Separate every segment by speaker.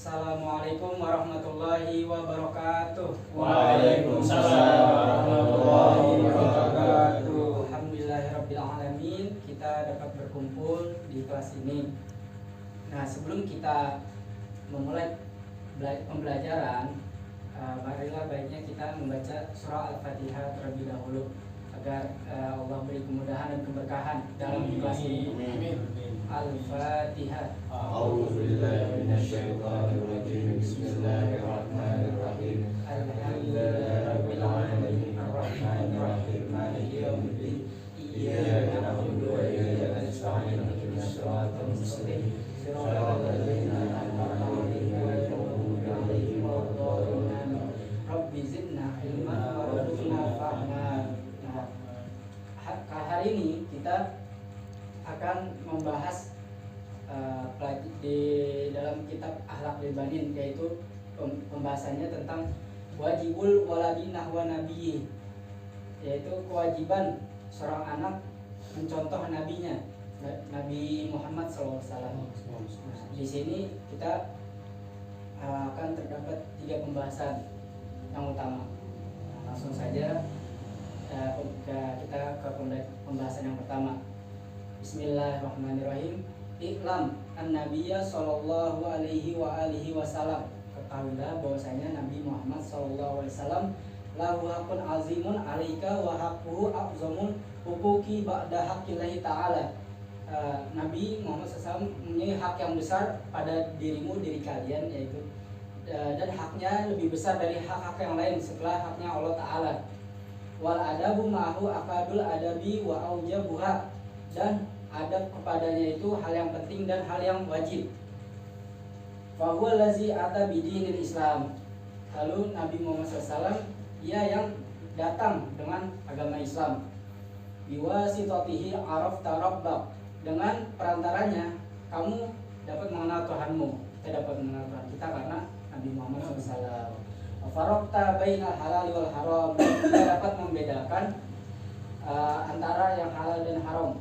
Speaker 1: Assalamualaikum warahmatullahi wabarakatuh.
Speaker 2: Waalaikumsalam warahmatullahi wabarakatuh.
Speaker 1: Alhamdulillahirabbil alamin, kita dapat berkumpul di kelas ini. Nah, sebelum kita memulai pembelajaran, marilah baiknya kita membaca surah Al-Fatihah terlebih dahulu agar Allah beri kemudahan dan keberkahan dalam kelas ini.
Speaker 2: Amin.
Speaker 1: Al-Fatihah.
Speaker 2: A'udzubillahi minasyaitonirrajim. Bismillahirrahmanirrahim. Alhamdulillahirabbil alamin. Arrahmanirrahim. Maliki yaumiddin. Iyyaka na'budu wa iyyaka nasta'in. Ihdinas siratal mustaqim. Shiratal ladzina an'amta 'alaihim ghairil maghdubi 'alaihim waladdallin.
Speaker 1: Rabbi zidna ilman warzuqna fahma. Nah, hari ini kita akan membahas di dalam kitab Akhlaq Libanin, yaitu pembahasannya tentang wajibul waladi nahwa nabiyyi, yaitu kewajiban seorang anak mencontoh nabinya, Nabi Muhammad SAW. Di sini kita akan terdapat 3 pembahasan yang utama. Langsung saja kita ke pembahasan yang pertama. Bismillahirrahmanirrahim. Iklam an-nabiyya sallallahu alaihi wa alihi wasallam. Ketahuilah bahwasanya Nabi Muhammad sallallahu alaihi wasallam lahu haqqun azimun 'alaika wa haqquhu a'zamun huquqi ba'da haqqillahi ta'ala. Nabi Muhammad SAW mempunyai hak yang besar pada diri kalian, yaitu dan haknya lebih besar dari hak-hak yang lain setelah haknya Allah Ta'ala. Wal adabu ma'hu akadul adabi wa aujabuha, dan adab kepadanya itu hal yang penting dan hal yang wajib. Wa huwa allazi ata bidinil Islam. Lalu Nabi Muhammad SAW, ia yang datang dengan agama Islam. Biwasitatihi arafta rabbak, dengan perantaranya kamu dapat mengenal Tuhanmu. Kita dapat mengenal Tuhan kita karena Nabi Muhammad SAW. Faraqta bainal halal wal haram, kita dapat membedakan antara yang halal dan haram.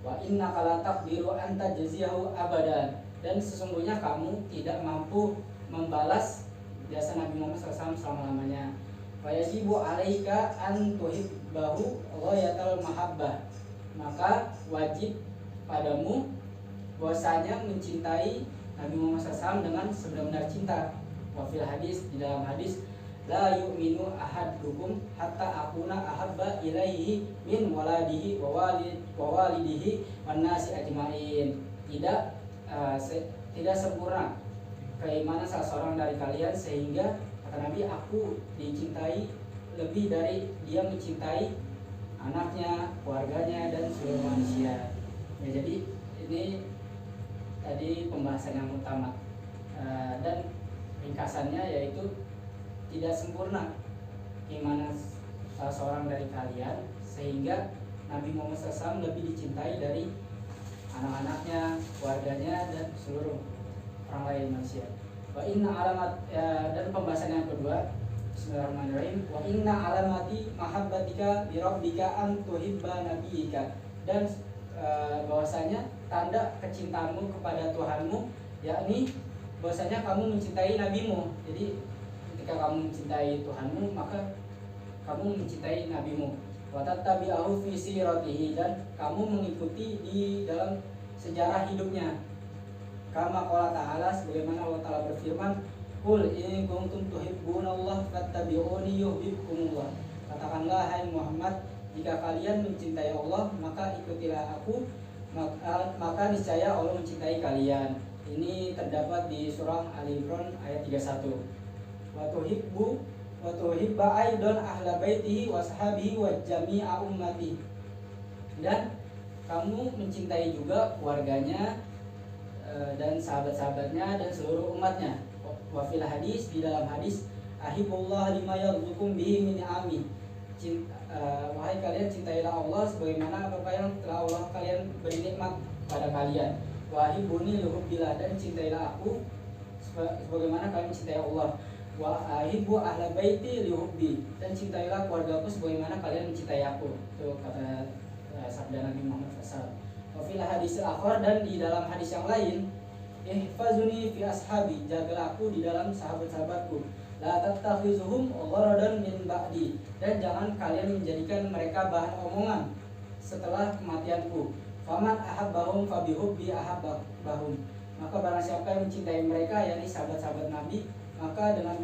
Speaker 1: Wa innaka la taqdiru an tajziyahu abadan, dan sesungguhnya kamu tidak mampu membalas jasa Nabi Muhammad SAW selama-lamanya. Wa yajibu 'alaika an tuhibbahu ghayatal mahabbah, maka wajib padamu bahwasanya mencintai Nabi Muhammad SAW dengan sebenar-benar cinta. Wa fil hadis, di dalam hadis, la yu'minu ahadukum hatta akuna ahabba ilaihi min waladihi wa walidihi wan nasi ajmain. Tidak sempurna keimanan salah seorang dari kalian sehingga, kata Nabi, aku dicintai lebih dari dia mencintai anaknya, keluarganya, dan seluruh manusia. Ya, jadi ini tadi pembahasan yang utama, dan ringkasannya yaitu tidak sempurna keimanan salah seorang dari kalian sehingga Nabi Muhammad SAW lebih dicintai dari anak-anaknya, keluarganya, dan seluruh orang lain manusia. Wa inna alamat, dan pembahasan yang kedua, Bismillahirrahmanirrahim. Wa inna alamati mahabbatika bi rabbika an tuhibba nabiyyika, dan bahwasanya tanda kecintaanmu kepada Tuhanmu yakni bahwasanya kamu mencintai nabimu. Jadi ketika kamu mencintai Tuhanmu, maka kamu mencintai nabimu. Wa tattabi'ahu fi siratihi, dan kamu mengikuti di dalam sejarah hidupnya. Kama qala ta'ala, sebagaimana Allah Ta'ala berfirman, qul in kuntum tuhibbunallah fattabi'uni yuhibbukumullah. Katakanlah, hai Muhammad, jika kalian mencintai Allah, maka ikutilah aku, maka niscaya Allah mencintai kalian. Ini terdapat di surah Ali Imran ayat 31. Wa tuhibba aidan ahla baitihi wa sahabihi wa jami'a ummati, dan kamu mencintai juga keluarganya dan sahabat-sahabatnya dan seluruh umatnya. Wa fil hadis, di dalam hadis, ahibullah lima yarzuqum bihi min ni'ami, wahai kalian, cintailah Allah sebagaimana apa yang telah Allah kalian beri nikmat pada kalian. Wahibuni luhubbillah, dan cintailah aku sebagaimana kalian mencintai Allah. Wa ahibbu ahla baiti lihubbi, dan cintailah keluargaku sebagaimana kalian mencintai aku. Itu kata sabda Nabi Muhammad SAW. Wa fil hadis akhar, dan di dalam hadis yang lain, ihfazuni fi ashabi, jagalah aku di dalam sahabat-sahabatku. La tattakhizuhum gharadan min ba'di, dan jangan kalian menjadikan mereka bahan omongan setelah kematianku. Faman ahabbahum fabihubbi ahabbahum, maka barang siapa yang mencintai mereka, yakni sahabat-sahabat Nabi, maka dengan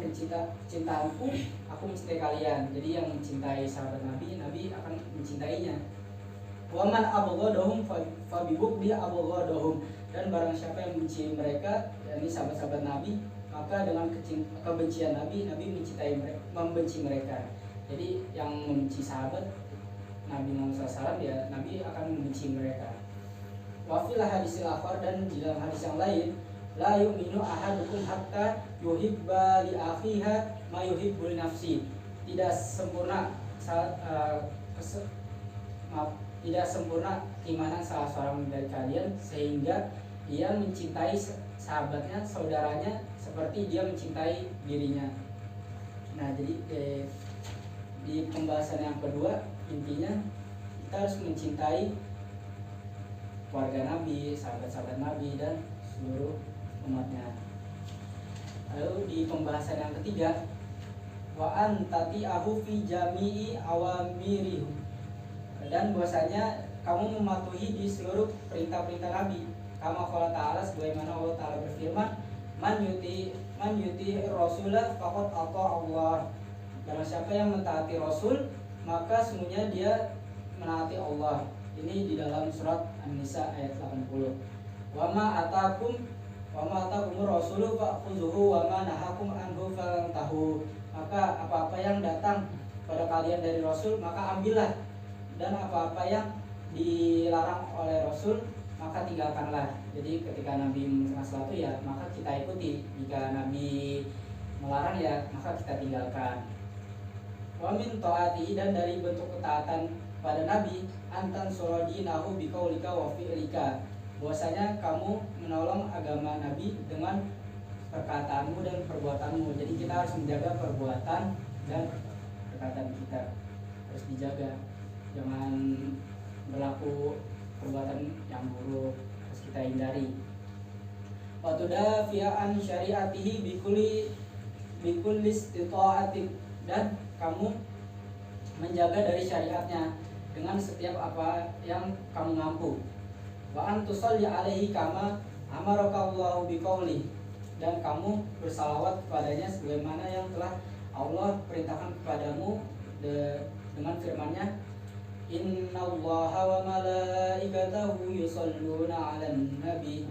Speaker 1: cintaanku aku mencintai kalian. Jadi yang mencintai sahabat Nabi, Nabi akan mencintainya. Waman abghadahum fabihubbi abghadahum, dan barang siapa yang membenci mereka, yakni sahabat-sahabat Nabi, maka dengan kebencian Nabi, Nabi mencintai mereka, membenci mereka. Jadi yang membenci sahabat Nabi Muhammad SAW, ya Nabi akan membenci mereka. Wafil hadisil akhar, dan di dalam hadis yang lain, la yu'minu ahadukum hatta yuhibba li akhiha ma yuhibbu li nafsi. Tidak sempurna tidak sempurna keimanan salah seorang dari kalian sehingga dia mencintai sahabatnya, saudaranya, seperti dia mencintai dirinya. Nah, jadi di pembahasan yang kedua, intinya kita harus mencintai keluarga Nabi, sahabat-sahabat Nabi, dan seluruh umatnya. Lalu di pembahasan yang ketiga, wa antati'ahu fi jami'i awamirihi, dan bahwasanya kamu mematuhi di seluruh perintah-perintah Nabi. Kama qala ta'ala, sebagaimana Allah Ta'ala berfirman, man yuti rasulah faqad ata Allah. Barang siapa yang mentaati Rasul, maka semuanya dia menaati Allah. Ini di dalam surat An-Nisa ayat 80. Wa ma atakum rasulu fa'khudhuhu wa ma nahakum anhu fantahu. Maka apa-apa yang datang pada kalian dari Rasul, maka ambillah, dan apa-apa yang dilarang oleh Rasul, maka tinggalkanlah. Jadi ketika Nabi melarang sesuatu, ya maka kita ikuti. Jika Nabi melarang, ya maka kita tinggalkan. Wa min ta'ati, dan dari bentuk ketaatan pada Nabi, antan suradinahu biqaulika wa fi'lika, bahwasanya kamu menolong agama Nabi dengan perkataanmu dan perbuatanmu. Jadi kita harus menjaga perbuatan dan perkataan kita, harus dijaga. Jangan berlaku perbuatan yang buruk, harus kita hindari. Wa tudafi'an syariatihi bikulli istita'atik, dan kamu menjaga dari syariatnya dengan setiap apa yang kamu mampu. Wa antusalli alaihi kama amaraka Allahu biqauli, dan kamu bersalawat kepadanya sebagaimana yang telah Allah perintahkan kepadamu dengan firman-Nya, innallaha wa malaikatahu yusholluna 'alan nabi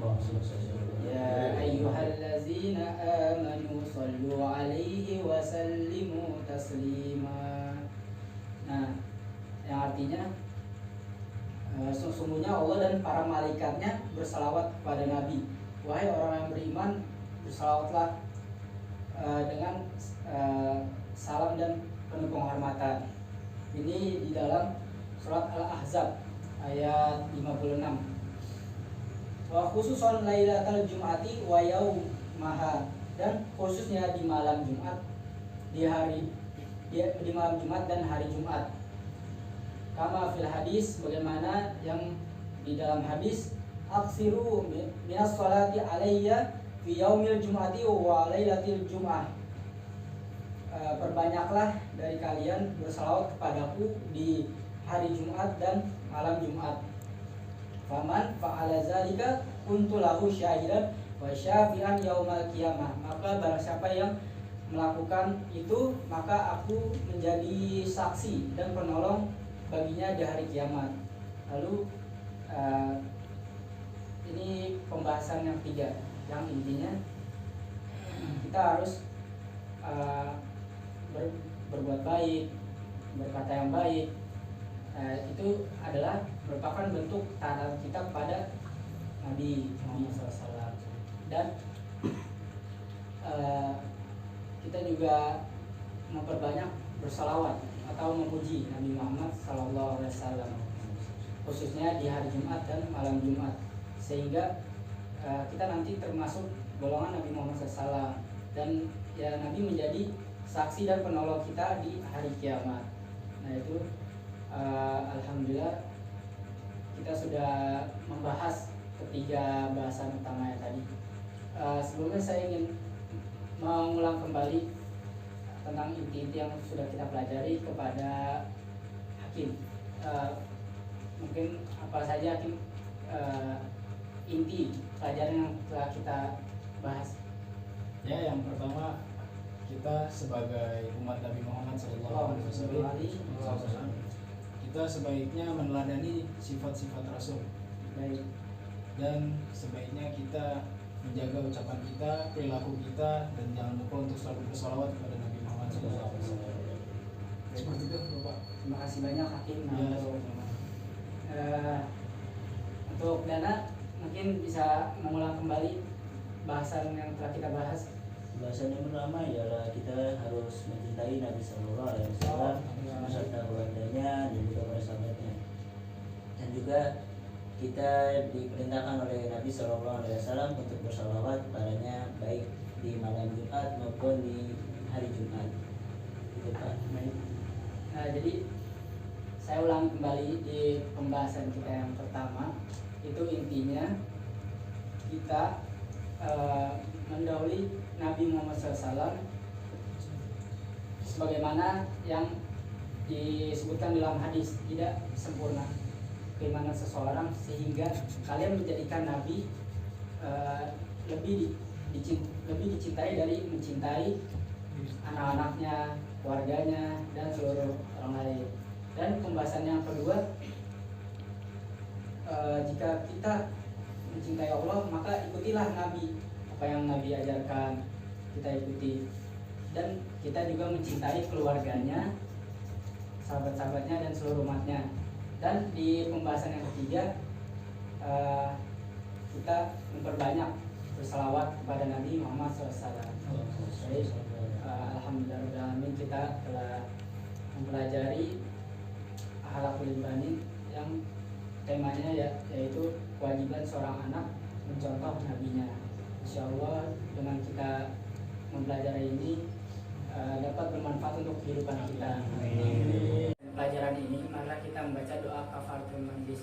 Speaker 1: ya ayyuhallazina amanu shallu 'alaihi wa sallimu taslima. Nah, yang artinya sesungguhnya Allah dan para malaikatnya bersalawat kepada Nabi. Wahai orang yang beriman, bersalawatlah dengan salam dan penuh penghormatan. Ini di dalam surat Al-Ahzab ayat 56. Wa khususon lailatal jum'ati wa yaumaha, dan khususnya di malam Jumat, di malam Jumat dan hari Jumat. Kama fil hadis, bagaimana yang di dalam hadis, aksiru minas sholati alayya fi yaumil jum'ati wa lailatil jum'ah. Perbanyaklah dari kalian bersalawat kepadaku di hari Jumat dan malam Jumat. Faman fa'ala zalika kuntu lahu syahidan wa syafi'an yaumal qiyamah, maka barang siapa yang melakukan itu, maka aku menjadi saksi dan penolong baginya di hari kiamat. Lalu ini pembahasan yang ketiga, yang intinya kita harus berbuat baik, berkata yang baik. Itu adalah merupakan bentuk taat kita kepada Nabi Muhammad SAW. Dan kita juga memperbanyak bersalawat atau memuji Nabi Muhammad SAW, khususnya di hari Jumat dan malam Jumat, sehingga kita nanti termasuk golongan Nabi Muhammad SAW, dan ya Nabi menjadi saksi dan penolong kita di hari kiamat. Nah itu alhamdulillah kita sudah membahas ketiga bahasan utamanya tadi. Sebelumnya saya ingin mengulang kembali tentang inti-inti yang sudah kita pelajari kepada Hakim. Mungkin apa saja Hakim inti pelajaran yang telah kita bahas?
Speaker 3: Ya, yang pertama, kita sebagai umat Nabi Muhammad SAW, kita sebaiknya meneladani sifat-sifat Rasul.
Speaker 1: Baik.
Speaker 3: Dan sebaiknya kita menjaga ucapan kita, perilaku kita, dan jangan lupa untuk selalu bersalawat kepada Nabi Muhammad SAW. Seperti itu, Bapak.
Speaker 1: Terima kasih banyak Hakim.
Speaker 3: Ya,
Speaker 1: Untuk Dana mungkin bisa mengulang kembali bahasan yang telah kita bahas.
Speaker 4: Bahasan yang pertama ialah kita harus mencintai Nabi Sallallahu Alaihi Wasallam beserta keluarganya dan juga para sahabatnya. Dan juga kita diperintahkan oleh Nabi Sallallahu Alaihi Wasallam untuk bersalawat padanya baik di malam Jumat maupun di hari Jumat. Itu Pak.
Speaker 1: Nah, jadi saya ulangi kembali di pembahasan kita yang pertama, itu intinya kita mendahului Nabi Muhammad SAW sebagaimana yang disebutkan dalam hadis, tidak sempurna keimanan seseorang sehingga kalian menjadikan Nabi lebih dicintai dari mencintai anak-anaknya, keluarganya, dan seluruh orang lain. Dan pembahasan yang kedua, jika kita mencintai Allah maka ikutilah Nabi, apa yang Nabi ajarkan kita ikuti, dan kita juga mencintai keluarganya, sahabat-sahabatnya, dan seluruh umatnya. Dan di pembahasan yang ketiga, kita memperbanyak bersalawat kepada Nabi Muhammad SAW. Jadi, alhamdulillah kita telah mempelajari akhlakul ibadah yang temanya yaitu kewajiban seorang anak mencontoh nabinya. Insyaallah dengan kita mempelajari ini dapat bermanfaat untuk kehidupan kita. Pelajaran ini maka kita membaca doa kafaratul majlis.